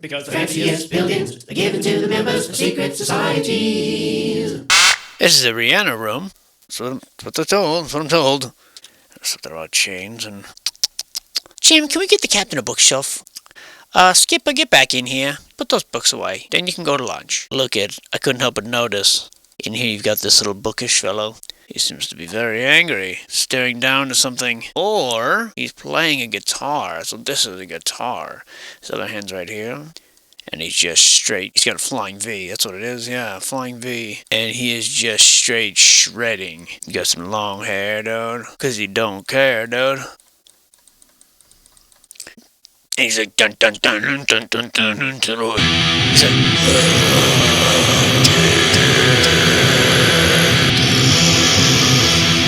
Because the fanciest buildings are given to the members of secret societies. This is a Rihanna room. That's what they're told. That's what I'm told. So they're all chains and... Jim, can we get the captain a bookshelf? Skipper, get back in here. Put those books away. Then you can go to lunch. Look, Ed, I couldn't help but notice. In here you've got this little bookish fellow. He seems to be very angry, staring down to something. Or he's playing a guitar. So this is a guitar. His other hand's right here. And he's just straight. He's got a flying V. That's what it is. Yeah, flying V. And he is just straight shredding. He got some long hair, dude. Because he don't care, dude. And he's like, dun dun dun dun dun dun dun dun dun. He's like,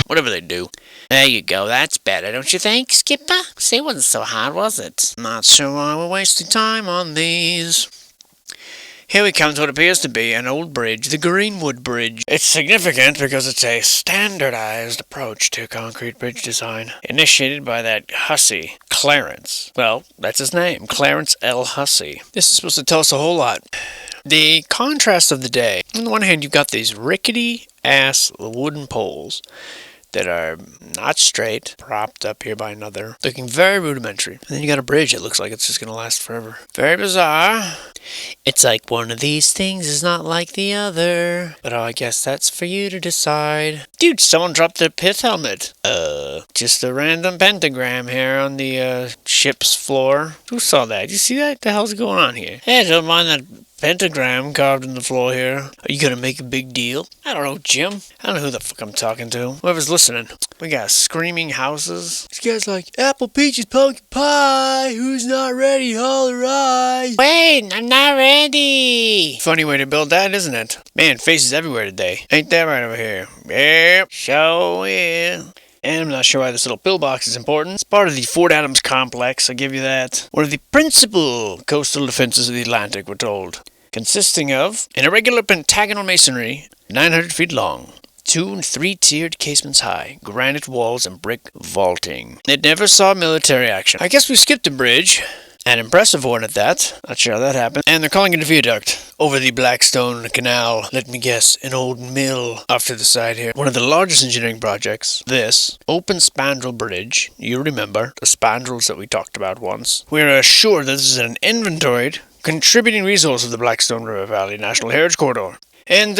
whatever they do. There you go, that's better, don't you think, Skipper? See, it wasn't so hard, was it? Not sure why we're wasting time on these. Here we come to what appears to be an old bridge, the Greenwood Bridge. It's significant because it's a standardized approach to concrete bridge design, initiated by that hussy, Clarence. Well, that's his name, Clarence L. Hussey. This is supposed to tell us a whole lot. The contrast of the day. On the one hand, you've got these rickety-ass wooden poles that are not straight, propped up here by another, looking very rudimentary. And then you got a bridge that looks like it's just going to last forever. Very bizarre. It's like one of these things is not like the other. But I guess that's for you to decide. Dude, someone dropped their pith helmet. Just a random pentagram here on the ship's floor. Who saw that? Did you see that? What the hell's going on here? Hey, don't mind that pentagram carved in the floor here. Are you gonna make a big deal? I don't know, Jim. I don't know who the fuck I'm talking to. Whoever's listening. We got screaming houses. This guy's like, apple, peaches, pumpkin pie. Who's not ready? Holler I. Wait, I'm not ready. Funny way to build that, isn't it? Man, faces everywhere today. Ain't that right over here? Yep, sure is. And I'm not sure why this little pillbox is important. It's part of the Fort Adams complex, I'll give you that. One of the principal coastal defenses of the Atlantic, we're told. Consisting of an irregular pentagonal masonry, 900 feet long, 2- and 3-tiered casements high, granite walls and brick vaulting. It never saw military action. I guess we skipped a bridge. An impressive one at that. Not sure how that happened. And they're calling it a viaduct over the Blackstone Canal. Let me guess, an old mill off to the side here. One of the largest engineering projects. This open spandrel bridge. You remember the spandrels that we talked about once. We are assured that this is an inventoried, contributing resource of the Blackstone River Valley National Heritage Corridor. And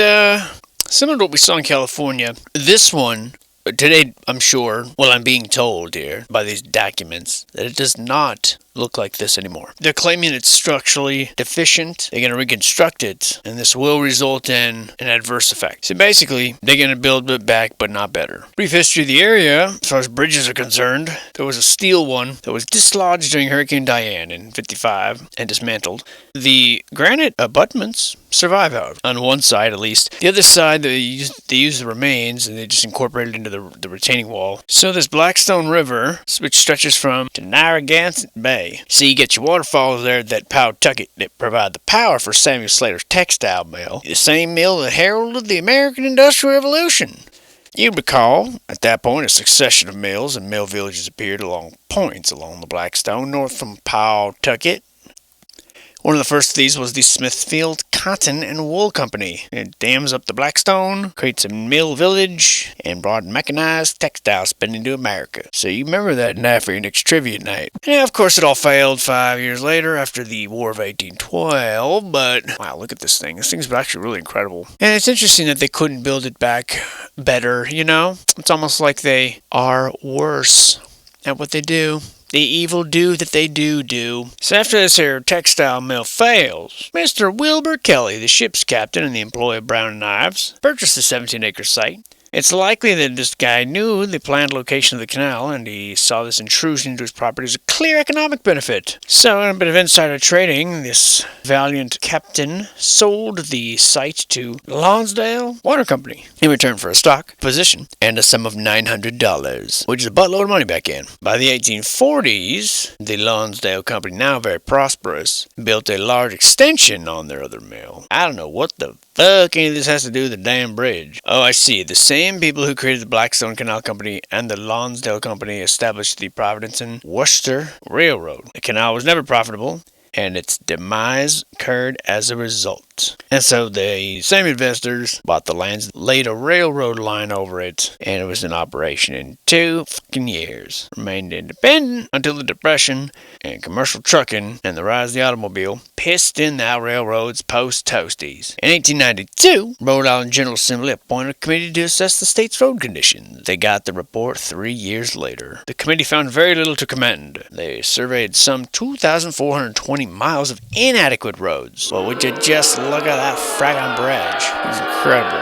similar to what we saw in California, this one today, I'm sure, well, I'm being told here by these documents that it does not look like this anymore. They're claiming it's structurally deficient. They're going to reconstruct it, and this will result in an adverse effect. So basically, they're going to build it back, but not better. Brief history of the area, as far as bridges are concerned, there was a steel one that was dislodged during Hurricane Diane in '55 and dismantled. The granite abutments survive, however, on one side at least. The other side, they use the remains, and they just incorporated into the retaining wall. So this Blackstone River, which stretches from to Narragansett Bay. So you get your waterfalls there that Pawtucket that provide the power for Samuel Slater's textile mill. The same mill that heralded the American Industrial Revolution. You recall, at that point, a succession of mills and mill villages appeared along points along the Blackstone, north from Pawtucket. One of the first of these was the Smithfield Cotton and Wool Company. It dams up the Blackstone, creates a mill village, and brought mechanized textile spinning to America. So you remember that night for your next trivia night. Yeah, of course it all failed 5 years later after the War of 1812, but wow, look at this thing. This thing's actually really incredible. And it's interesting that they couldn't build it back better, you know? It's almost like they are worse at what they do. The evil do that they do. So after this here textile mill fails, Mr. Wilbur Kelly, the ship's captain and the employee of Brown and Ives, purchased the 17-acre site. It's likely that this guy knew the planned location of the canal, and he saw this intrusion into his property as a clear economic benefit. So, in a bit of insider trading, this valiant captain sold the site to Lonsdale Water Company in return for a stock position and a sum of $900, which is a buttload of money back in. By the 1840s, the Lonsdale Company, now very prosperous, built a large extension on their other mill. I don't know what the fuck any of this has to do with the damn bridge. Oh, I see. The same people who created the Blackstone Canal Company and the Lonsdale Company established the Providence and Worcester Railroad. The canal was never profitable, and its demise occurred as a result. And so the same investors bought the lands, laid a railroad line over it, and it was in operation in 2 fucking years. Remained independent until the Depression, and commercial trucking and the rise of the automobile pissed in the railroads post-toasties. In 1892, Rhode Island General Assembly appointed a committee to assess the state's road conditions. They got the report 3 years later. The committee found very little to commend. They surveyed some 2,420 miles of inadequate roads. Well, would you just look at that fragging bridge? It's incredible.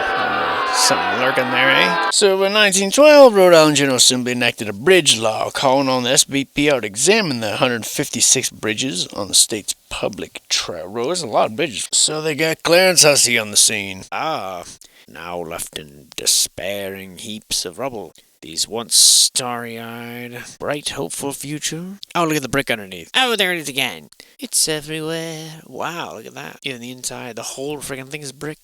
Something lurking there, eh? So in 1912, Rhode Island General Assembly enacted a bridge law calling on the SBPO to examine the 156 bridges on the state's public trail roads. A lot of bridges. So they got Clarence Hussey on the scene. Now left in despairing heaps of rubble. These once starry-eyed, bright, hopeful future. Oh, look at the brick underneath. Oh, there it is again. It's everywhere. Wow, look at that. Even the inside, the whole friggin' thing is brick.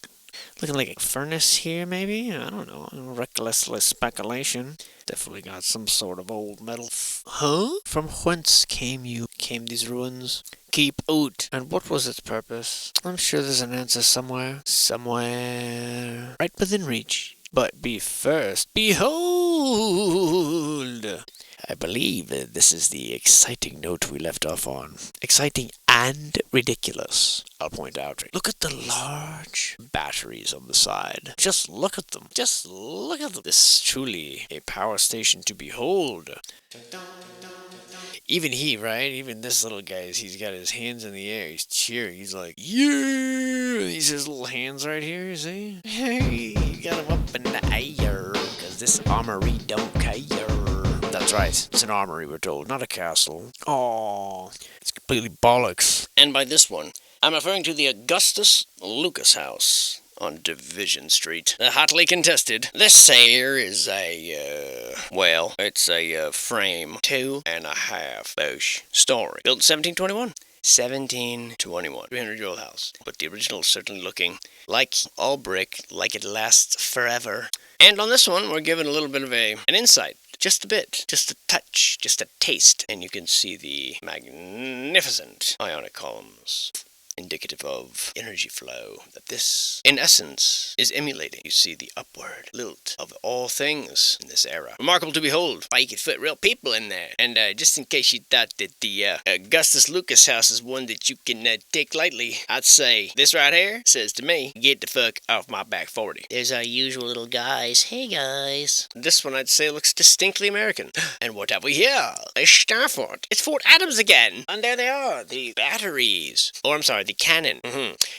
Looking like a furnace here, maybe? I don't know. Reckless speculation. Definitely got some sort of old metal. Huh? From whence came these ruins? Keep out. And what was its purpose? I'm sure there's an answer somewhere. Somewhere. Right within reach. But be first, behold! I believe this is the exciting note we left off on. Exciting and ridiculous, I'll point out. Look at the large batteries on the side. Just look at them. Just look at them. This is truly a power station to behold. Even he, right? Even this little guy, he's got his hands in the air. He's cheering. He's like, yeah! These his little hands right here, you see? Hey, he got him up in the air. Because this armory don't care. That's right. It's an armory, we're told, not a castle. Aww. It's completely bollocks. And by this one, I'm referring to the Augustus Lucas House on Division Street. Hotly contested. This here is it's a frame 2.5 bush story. Built in 1721. 1721. 300-year-old house. But the original is certainly looking like all brick, like it lasts forever. And on this one, we're given a little bit of an insight. Just a bit, just a touch, just a taste. And you can see the magnificent ionic columns, indicative of energy flow that this, in essence, is emulating. You see the upward lilt of all things in this era. Remarkable to behold. Why, you could fit real people in there. And just in case you thought that the Augustus Lucas House is one that you can take lightly, I'd say this right here says to me, get the fuck off my back 40. There's our usual little guys. Hey guys. This one I'd say looks distinctly American. And what have we here? A Starfort. It's Fort Adams again. And there they are, the batteries. Or I'm sorry, the cannon.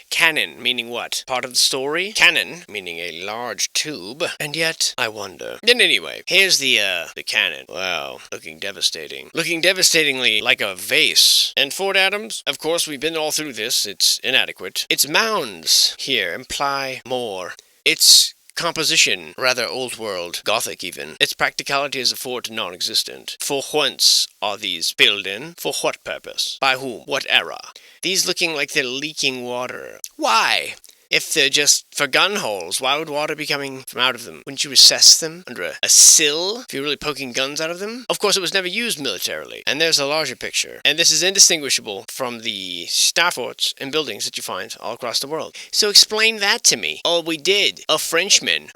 Cannon, meaning what? Part of the story? Cannon, meaning a large tube. And yet, I wonder. And anyway, here's the cannon. Wow, looking devastating. Looking devastatingly like a vase. And Fort Adams, of course, we've been all through this. It's inadequate. Its mounds here imply more. Its composition, rather old world, Gothic even. Its practicality as a fort non-existent. For whence are these built in? For what purpose? By whom? What era? These looking like they're leaking water. Why? If they're just for gun holes, why would water be coming from out of them? Wouldn't you recess them under a sill if you're really poking guns out of them? Of course, it was never used militarily. And there's a larger picture. And this is indistinguishable from the star forts and buildings that you find all across the world. So explain that to me. Oh, we did. A Frenchman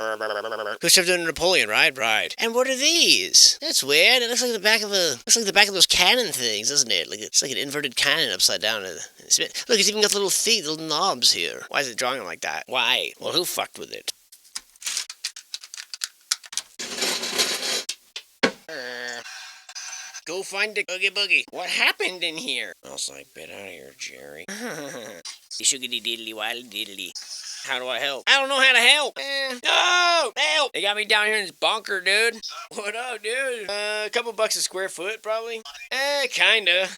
who served under Napoleon, right? Right. And what are these? That's weird. It looks like the back of those cannon things, doesn't it? It's like an inverted cannon upside down. Look, it's even got little knobs here. Why is it drawing like that? Why? Well, who fucked with it? Go find the Oogie Boogie. What happened in here? I was like, get out of here, Jerry. Sugarly diddly wily diddly. How do I help? I don't know how to help. No! Help! They got me down here in this bunker, dude. What up, dude? A couple bucks a square foot, probably. Kinda.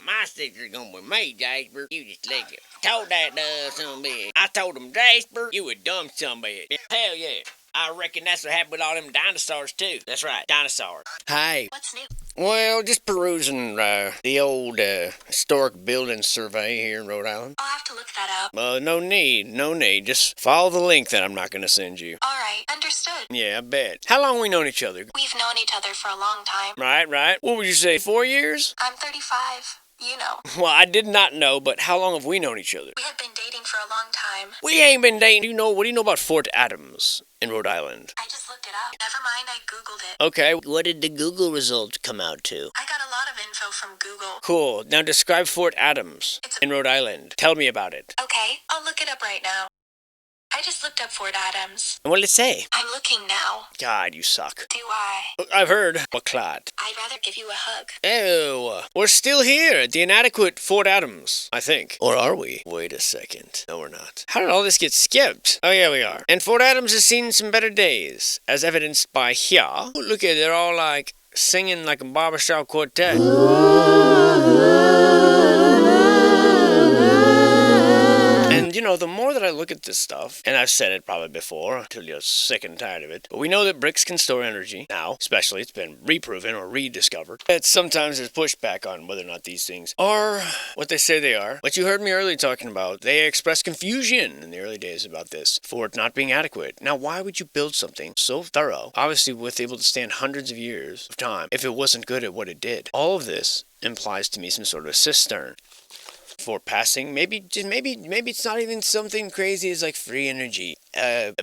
My sticker's gonna be made, Jasper. You just like it. Told that son of a bitch. I told him, Jasper, you a dumb son of a bitch. Hell yeah. I reckon that's what happened with all them dinosaurs, too. That's right, dinosaurs. Hi. What's new? Well, just perusing the old historic building survey here in Rhode Island. I'll have to look that up. No need. Just follow the link that I'm not going to send you. All right, understood. Yeah, I bet. How long we known each other? We've known each other for a long time. Right. What would you say, 4 years? I'm 35. You know, Well, I did not know, but how long have we known each other? we have been dating for a long time. We ain't been dating. What do you know about Fort Adams in Rhode Island? I just looked it up. Never mind, I Googled it. Okay, what did the Google result come out to? I got a lot of info from Google. Cool. Now describe Fort Adams in Rhode Island. Tell me about it. Okay, I'll look it up right now. I just looked up Fort Adams. And what did it say? I'm looking now. God, you suck. Do I? I've heard. What clot? I'd rather give you a hug. Ew. We're still here at the inadequate Fort Adams, I think. Or are we? Wait a second. No, we're not. How did all this get skipped? Oh, yeah, we are. And Fort Adams has seen some better days, as evidenced by here. Oh, look at it. They're all like singing like a barbershop quartet. And the more that I look at this stuff, and I've said it probably before until you're sick and tired of it, but we know that bricks can store energy. Now, especially, it's been reproven or rediscovered. That sometimes there's pushback on whether or not these things are what they say they are. But you heard me earlier talking about, they expressed confusion in the early days about this for it not being adequate. Now, why would you build something so thorough, obviously with able to stand hundreds of years of time, if it wasn't good at what it did? All of this implies to me some sort of a cistern for passing, maybe it's not even something crazy as like free energy,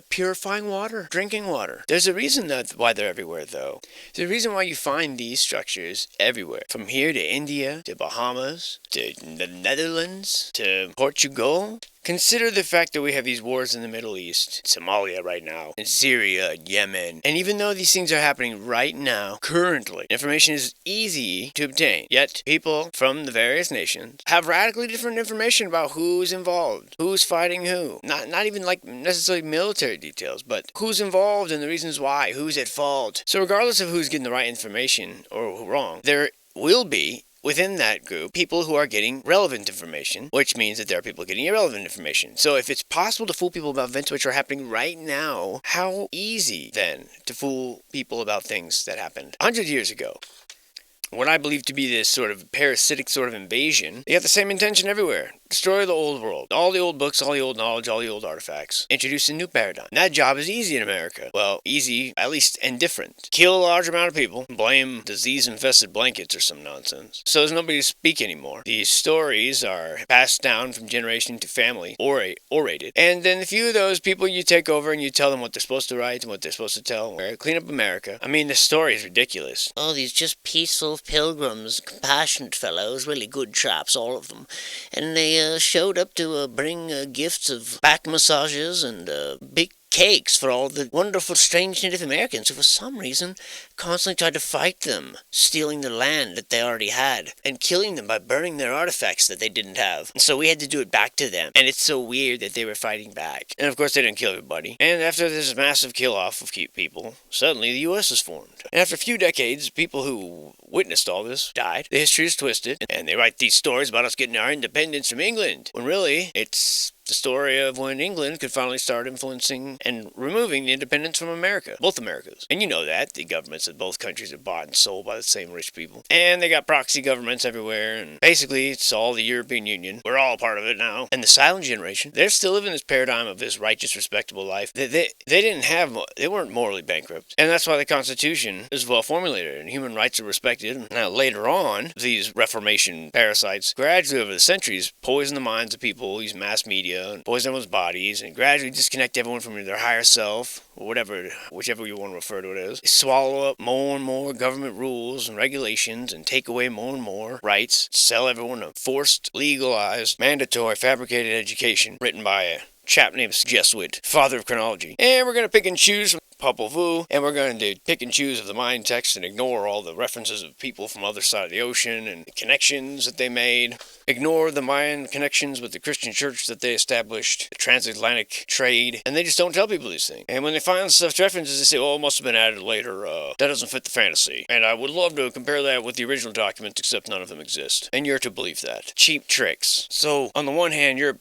purifying water, drinking water. There's a reason why they're everywhere, though. There's a reason why you find these structures everywhere, from here to India, to Bahamas, to the Netherlands, to Portugal. Consider the fact that we have these wars in the Middle East, Somalia right now, and Syria, Yemen. And even though these things are happening right now, currently, information is easy to obtain. Yet, people from the various nations have radically different information about who's involved, who's fighting who. Not even like necessarily military details, but who's involved and the reasons why, who's at fault. So regardless of who's getting the right information or wrong, there will be within that group, people who are getting relevant information, which means that there are people getting irrelevant information. So if it's possible to fool people about events which are happening right now, how easy then to fool people about things that happened 100 years ago? What I believe to be this sort of parasitic sort of invasion, they have the same intention everywhere. Destroy the old world. All the old books, all the old knowledge, all the old artifacts. Introduce a new paradigm. And that job is easy in America. Well, easy, at least, and different. Kill a large amount of people. Blame disease-infested blankets or some nonsense. So there's nobody to speak anymore. These stories are passed down from generation to family, orated. And then a few of those people you take over and you tell them what they're supposed to write and what they're supposed to tell. Clean up America. I mean, the story is ridiculous. Oh, these just peaceful pilgrims, compassionate fellows, really good chaps, all of them. And they showed up to bring gifts of back massages and big cakes for all the wonderful, strange Native Americans who for some reason constantly tried to fight them, stealing their land that they already had, and killing them by burning their artifacts that they didn't have. And so we had to do it back to them. And it's so weird that they were fighting back. And of course they didn't kill everybody. And after this massive kill-off of people, suddenly the U.S. was formed. And after a few decades, people who witnessed all this died. The history is twisted, and they write these stories about us getting our independence from England, when really, it's the story of when England could finally start influencing and removing the independence from America. Both Americas. And you know that. The governments of both countries are bought and sold by the same rich people. And they got proxy governments everywhere. And basically, it's all the European Union. We're all part of it now. And the silent generation, they're still living this paradigm of this righteous, respectable life. They weren't morally bankrupt. And that's why the Constitution is well formulated and human rights are respected. Now, later on, these Reformation parasites gradually over the centuries poison the minds of people, use mass media, and poison everyone's bodies, and gradually disconnect everyone from their higher self, or whichever you want to refer to it as. They swallow up more and more government rules and regulations, and take away more and more rights, sell everyone a forced, legalized, mandatory, fabricated education written by a chap named Jesuit, father of chronology. And we're going to pick and choose from Popol Vuh, and we're going to pick and choose of the Mayan text and ignore all the references of people from the other side of the ocean and the connections that they made. Ignore the Mayan connections with the Christian church that they established, the transatlantic trade, and they just don't tell people these things. And when they find such references, they say, oh, it must have been added later. That doesn't fit the fantasy. And I would love to compare that with the original documents, except none of them exist. And you're to believe that. Cheap tricks. So, on the one hand, Europe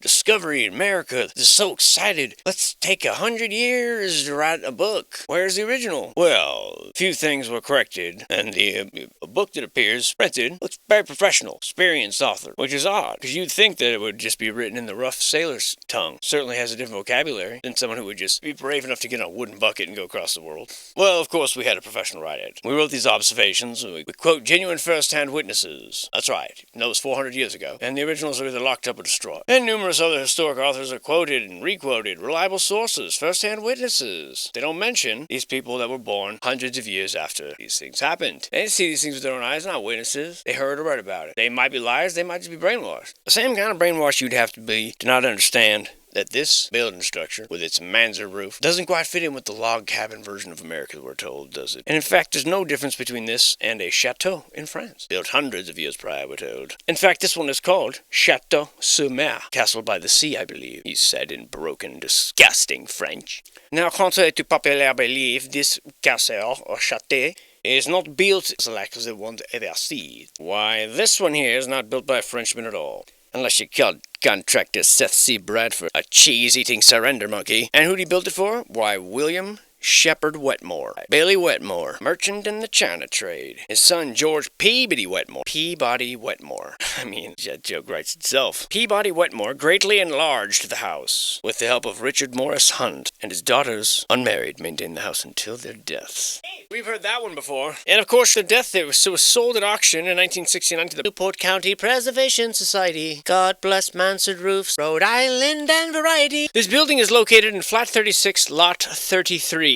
discovery in America. They're so excited. Let's take 100 years to write a book. Where's the original? Well, a few things were corrected, and the book that appears printed looks very professional, experienced author, which is odd, because you'd think that it would just be written in the rough sailor's tongue. Certainly has a different vocabulary than someone who would just be brave enough to get on a wooden bucket and go across the world. Well, of course, we had a professional write it. We wrote these observations, we quote genuine first-hand witnesses. That's right, that was 400 years ago, and the originals are either locked up or destroyed. And numerous other historic authors are quoted and requoted, reliable sources, first-hand witnesses. They don't mention these people that were born hundreds of years after these things happened. They didn't see these things with their own eyes, not witnesses. They heard or read about it. They might be liars, they might just be brainwashed. The same kind of brainwash you'd have to be to not understand that this building structure, with its mansard roof, doesn't quite fit in with the log cabin version of America, we're told, does it? And in fact, there's no difference between this and a chateau in France, built hundreds of years prior, we're told. In fact, this one is called Chateau sur Mer, castle by the sea, I believe, he said in broken, disgusting French. Now, contrary to popular belief, this castle, or château, is not built like the one ever seen. Why, this one here is not built by a Frenchman at all. Unless you call contractor Seth C. Bradford a cheese-eating surrender monkey. And who'd he build it for? Why, William Shepherd Wetmore. Bailey Wetmore, merchant in the China trade. His son, George Peabody Wetmore. Peabody Wetmore. I mean, that joke writes itself. Peabody Wetmore greatly enlarged the house, with the help of Richard Morris Hunt, and his daughters, unmarried, maintained the house until their deaths. We've heard that one before. And of course, the death it was sold at auction in 1969 to the Newport County Preservation Society. God bless mansard roofs, Rhode Island and variety. This building is located in Flat 36, Lot 33.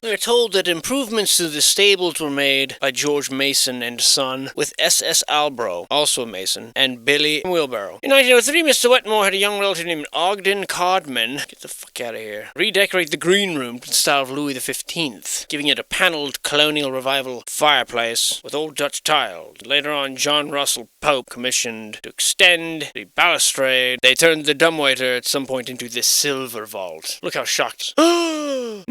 We are told that improvements to the stables were made by George Mason and Son, with S.S. Albro, also a Mason, and Billy Wheelbarrow. In 1903, Mr. Wetmore had a young relative named Ogden Codman, get the fuck out of here, redecorate the green room to the style of Louis XV, giving it a panelled colonial revival fireplace with old Dutch tile. Later on, John Russell Pope commissioned to extend the balustrade. They turned the dumbwaiter at some point into the silver vault. Look how shocked. No!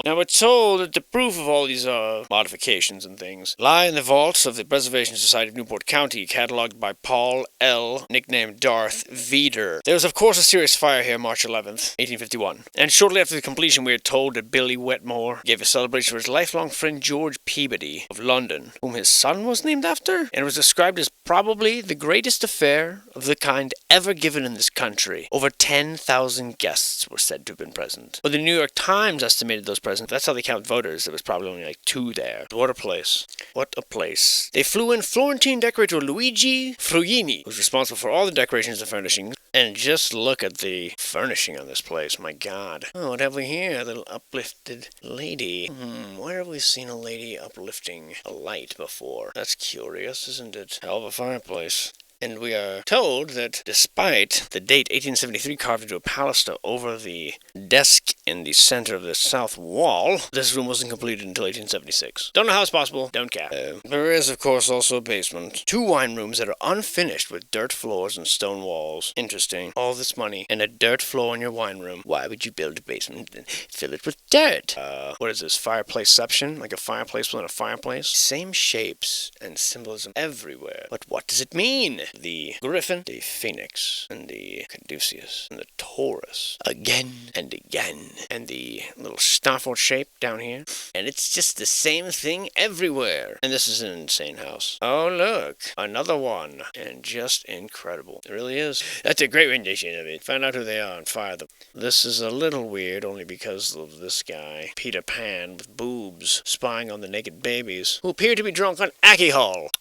Now we're told that the proof of all these modifications and things lie in the vaults of the Preservation Society of Newport County, catalogued by Paul L., nicknamed Darth Vader. There was of course a serious fire here March 11th, 1851, and shortly after the completion we are told that Billy Wetmore gave a celebration for his lifelong friend George Peabody of London, whom his son was named after, and it was described as probably the greatest affair of the kind ever given in this country. Over 10,000 guests were said to have been present. But the New York Times estimated those present. That's how they count voters. There was probably only like 2 there. What a place. What a place. They flew in Florentine decorator Luigi Fruini, who's responsible for all the decorations and furnishings. And just look at the furnishing on this place. My God. Oh, what have we here? A little uplifted lady. Where have we seen a lady uplifting a light before? That's curious, isn't it? Hell of a fireplace. And we are told that despite the date 1873 carved into a paluster over the desk in the center of the south wall, this room wasn't completed until 1876. Don't know how it's possible, don't care. There is, of course, also a basement. 2 wine rooms that are unfinished with dirt floors and stone walls. Interesting. All this money and a dirt floor in your wine room. Why would you build a basement and fill it with dirt? What is this, fireplaceception? Like a fireplace within a fireplace? Same shapes and symbolism everywhere. But what does it mean? The griffin, the phoenix, and the caduceus, and the taurus, again and again, and the little Stafford shape down here, and it's just the same thing everywhere. And this is an insane house. Oh look, another one, and just incredible. It really is. That's a great rendition of it. Find out who they are and fire them. This is a little weird, only because of this guy, Peter Pan, with boobs, spying on the naked babies, who appear to be drunk on alcohol.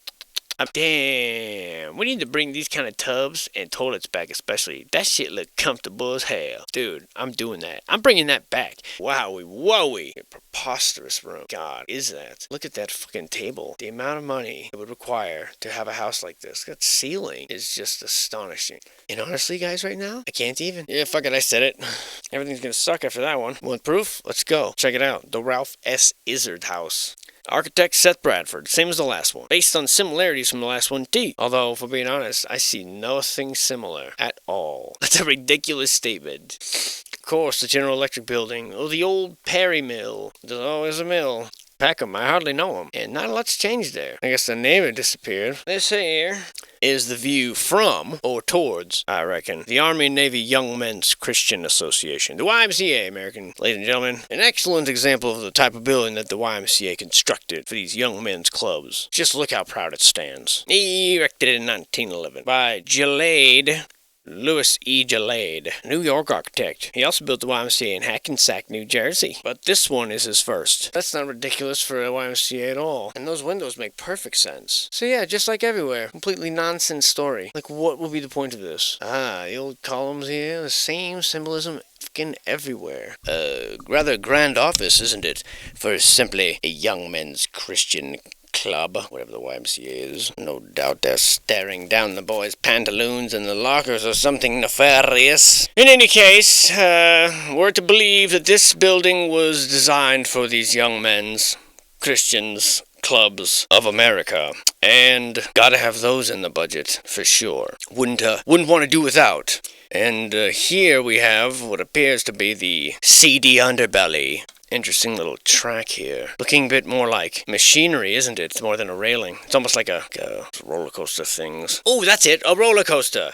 Damn, we need to bring these kind of tubs and toilets back especially. That shit look comfortable as hell. Dude, I'm doing that. I'm bringing that back. Wowie, wowie. A preposterous room. God, is that? Look at that fucking table. The amount of money it would require to have a house like this. That ceiling is just astonishing. And honestly, guys, right now, I can't even. Yeah, fuck it, I said it. Everything's gonna suck after that one. Want proof? Let's go. Check it out. The Ralph S. Izzard House. Architect Seth Bradford, same as the last one. Based on similarities from the last one, too. Although, for being honest, I see nothing similar at all. That's a ridiculous statement. Of course, the General Electric building. Oh, the old Perry Mill. There's always a mill. Peckham, I hardly know him. And not a lot's changed there. I guess the name had disappeared. This here is the view from, or towards, I reckon, the Army and Navy Young Men's Christian Association. The YMCA, American, ladies and gentlemen. An excellent example of the type of building that the YMCA constructed for these young men's clubs. Just look how proud it stands. Erected in 1911 by Louis E. Gillade, New York architect. He also built the YMCA in Hackensack, New Jersey. But this one is his first. That's not ridiculous for a YMCA at all. And those windows make perfect sense. So yeah, just like everywhere. Completely nonsense story. Like, what will be the point of this? The old columns here, the same symbolism fucking everywhere. Rather grand office, isn't it? For simply a young men's Christian club, whatever the YMCA is. No doubt they're staring down the boys' pantaloons in the lockers or something nefarious. In any case, we're to believe that this building was designed for these young men's Christians clubs of America, and gotta have those in the budget for sure. Wouldn't want to do without. And here we have what appears to be the seedy underbelly. Interesting little track here. Looking a bit more like machinery, isn't it? It's more than a railing. It's almost like a roller coaster things. Oh, that's it, a roller coaster.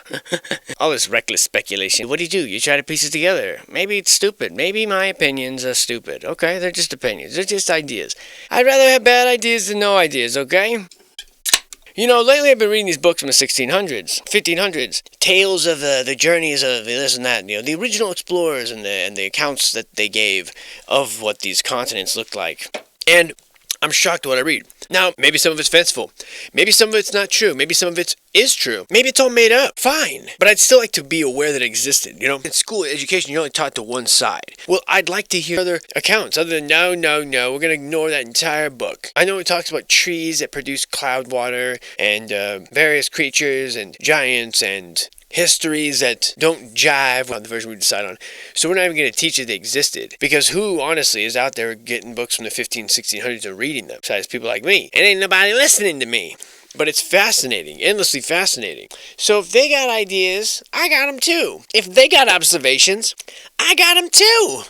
All this reckless speculation. What do? You try to piece it together. Maybe it's stupid. Maybe my opinions are stupid. Okay, they're just opinions. They're just ideas. I'd rather have bad ideas than no ideas, okay? You know, lately I've been reading these books from the 1600s, 1500s, tales of the journeys of this and that, you know, the original explorers and the accounts that they gave of what these continents looked like. And I'm shocked at what I read. Now, maybe some of it's fanciful. Maybe some of it's not true. Maybe some of it is true. Maybe it's all made up. Fine. But I'd still like to be aware that it existed. You know, in school education, you're only taught to one side. Well, I'd like to hear other accounts other than no, we're going to ignore that entire book. I know it talks about trees that produce cloud water and various creatures and giants and histories that don't jive on the version we decide on. So we're not even going to teach that they existed. Because who, honestly, is out there getting books from the 1600s and reading them? Besides people like me. And ain't nobody listening to me. But it's fascinating, endlessly fascinating. So if they got ideas, I got them too. If they got observations, I got them too.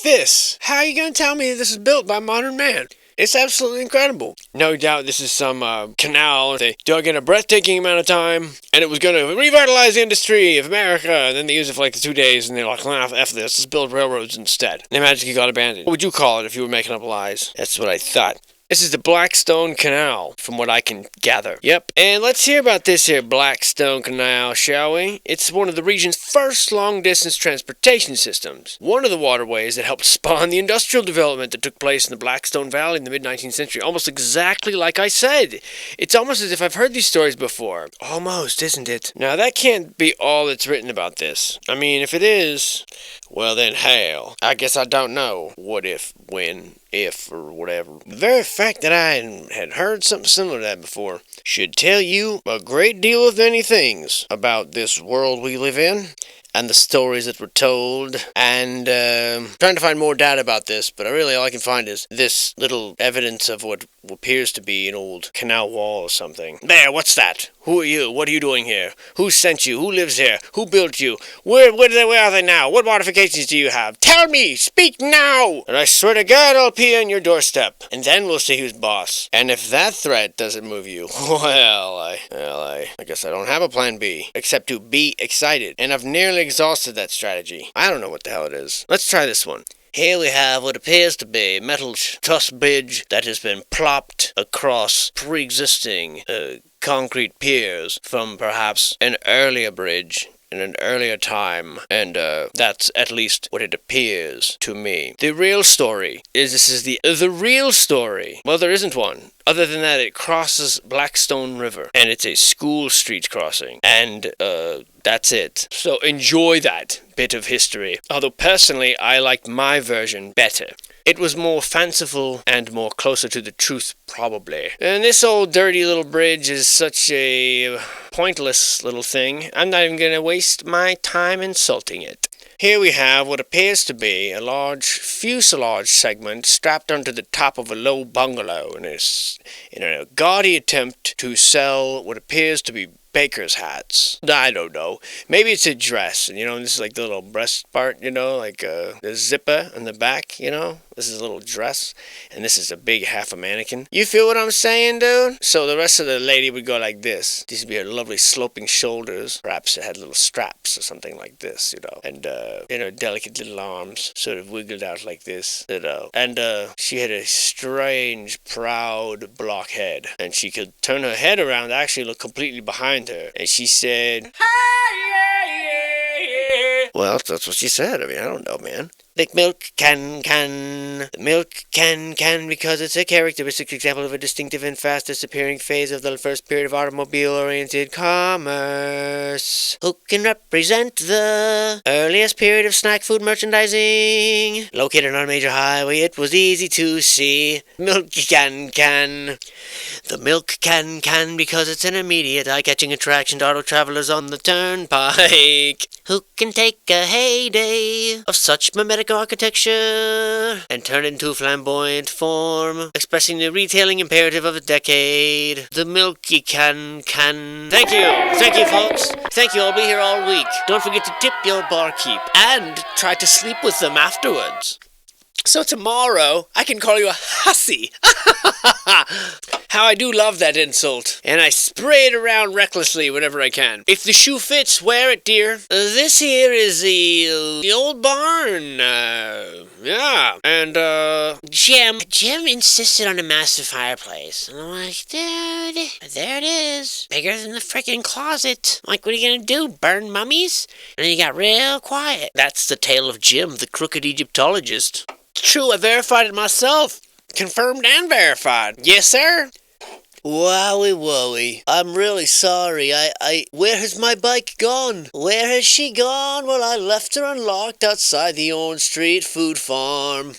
How are you going to tell me this is built by modern man? It's absolutely incredible. No doubt this is some canal they dug in a breathtaking amount of time, and it was going to revitalize the industry of America, and then they used it for like 2 days, and they're like, F this, let's build railroads instead. And they magically got abandoned. What would you call it if you were making up lies? That's what I thought. This is the Blackstone Canal, from what I can gather. Yep. And let's hear about this here Blackstone Canal, shall we? It's one of the region's first long-distance transportation systems. One of the waterways that helped spawn the industrial development that took place in the Blackstone Valley in the mid-19th century. Almost exactly like I said. It's almost as if I've heard these stories before. Almost, isn't it? Now, that can't be all that's written about this. I mean, if it is, well then, hell, I guess I don't know. What if, when, if, or whatever. The very fact that I had heard something similar to that before should tell you a great deal of many things about this world we live in, and the stories that were told, and trying to find more data about this, but all I can find is this little evidence of what appears to be an old canal wall or something. There, what's that? Who are you? What are you doing here? Who sent you? Who lives here? Who built you? Where are they now? What modifications do you have? Tell me! Speak now! And I swear to God I'll pee on your doorstep. And then we'll see who's boss. And if that threat doesn't move you, well, I guess I don't have a plan B, except to be excited. And I've nearly exhausted that strategy. I don't know what the hell it is. Let's try this one. Here we have what appears to be a metal truss bridge that has been plopped across pre-existing concrete piers from perhaps an earlier bridge in an earlier time, and that's at least what it appears to me. The real story is this is the real story. Well, there isn't one. Other than that, it crosses Blackstone River, and it's a school street crossing, and that's it. So enjoy that bit of history. Although personally, I liked my version better. It was more fanciful and more closer to the truth, probably. And this old dirty little bridge is such a pointless little thing, I'm not even going to waste my time insulting it. Here we have what appears to be a large fuselage segment strapped onto the top of a low bungalow in a gaudy attempt to sell what appears to be baker's hats. I don't know. Maybe it's a dress, and this is like the little breast part, like the zipper on the back, This is a little dress, and this is a big half a mannequin. You feel what I'm saying, dude? So the rest of the lady would go like this. These would be her lovely sloping shoulders. Perhaps it had little straps or something like this, and delicate little arms sort of wiggled out like this, And she had a strange, proud block head, and she could turn her head around to actually look completely behind her, and she said, well, that's what she said. I mean, I don't know, man. Thick milk can. Milk can, because it's a characteristic example of a distinctive and fast disappearing phase of the first period of automobile-oriented commerce. Who can represent the earliest period of snack food merchandising? Located on a major highway, it was easy to see. Milk can. The milk can, because it's an immediate eye-catching attraction to auto travelers on the turnpike. Who can take a heyday of such mimetic architecture and turn it into a flamboyant form, expressing the retailing imperative of a decade? The milky can. Thank you, folks. Thank you. I'll be here all week. Don't forget to tip your barkeep and try to sleep with them afterwards. So tomorrow, I can call you a hussy. How I do love that insult. And I spray it around recklessly whenever I can. If the shoe fits, wear it, dear. This here is the old barn. Yeah. And, Jim insisted on a massive fireplace. And I'm like, dude, there it is. Bigger than the frickin' closet. Like, what are you gonna do, burn mummies? And then he got real quiet. That's the tale of Jim, the crooked Egyptologist. True, I verified it myself. Confirmed and verified. Yes, sir. Wowie. I'm really sorry. Where has my bike gone? Where has she gone? Well, I left her unlocked outside the Orange Street Food Farm.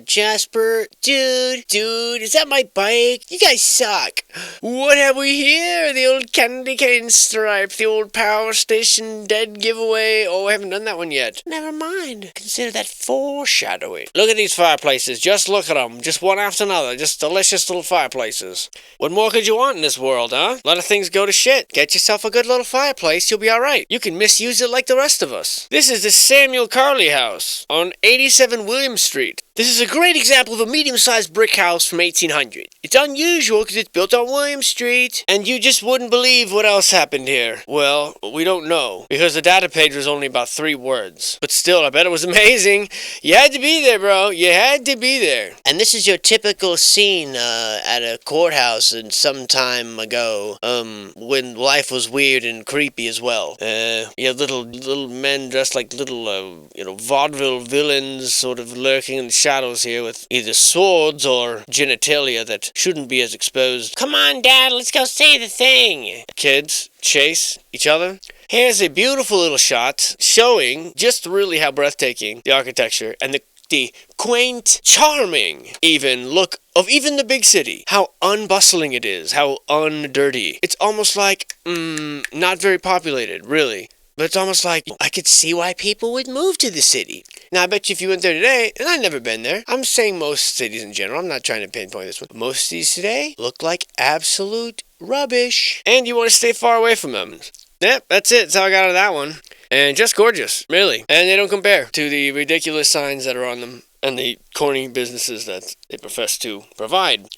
Jasper, dude, is that my bike? You guys suck. What have we here? The old candy cane stripe, the old power station dead giveaway. Oh, I haven't done that one yet. Never mind. Consider that foreshadowing. Look at these fireplaces. Just look at them. Just one after another. Just delicious little fireplaces. What more could you want in this world, huh? A lot of things go to shit. Get yourself a good little fireplace. You'll be alright. You can misuse it like the rest of us. This is the Samuel Carley house on 87 William Street. This is a great example of a medium-sized brick house from 1800. It's unusual because it's built on William Street, and you just wouldn't believe what else happened here. Well, we don't know, because the data page was only about 3 words. But still, I bet it was amazing. You had to be there, bro. You had to be there. And this is your typical scene at a courthouse in some time ago, when life was weird and creepy as well. You have little men dressed like little, vaudeville villains sort of lurking in the shadows here with either swords or genitalia that shouldn't be as exposed. Come on, Dad, let's go see the thing. Kids chase each other. Here's a beautiful little shot showing just really how breathtaking the architecture and the quaint, charming even look of even the big city. How unbustling it is, how undirty. It's almost like, not very populated, really. But it's almost like I could see why people would move to the city. Now, I bet you if you went there today, and I've never been there, I'm saying most cities in general, I'm not trying to pinpoint this one, most cities today look like absolute rubbish. And you want to stay far away from them. Yep, that's it. That's how I got out of that one. And just gorgeous, really. And they don't compare to the ridiculous signs that are on them and the corny businesses that they profess to provide.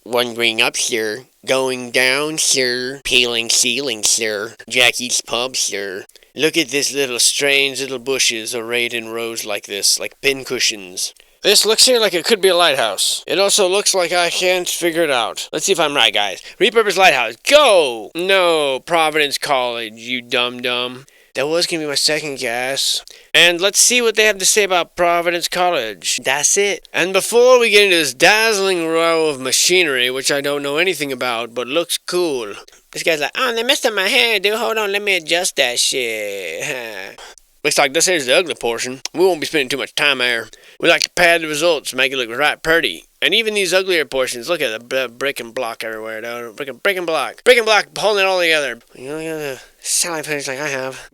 Wandering up here, going down, sir, peeling ceiling, sir, Jackie's Pub, sir. Look at this little strange little bushes arrayed in rows like this, like pincushions. This looks here like it could be a lighthouse. It also looks like I can't figure it out. Let's see if I'm right, guys. Repurpose lighthouse, go! No, Providence College, you dum-dum. That was going to be my second guess. And let's see what they have to say about Providence College. That's it. And before we get into this dazzling row of machinery, which I don't know anything about, but looks cool. This guy's like, oh, they messed up my hair, dude. Hold on, let me adjust that shit. Looks like this here's the ugly portion. We won't be spending too much time there. We like to pad the results, make it look right pretty. And even these uglier portions, look at the brick and block everywhere, though. Brick and block holding it all together. You know, the salad finish like I have.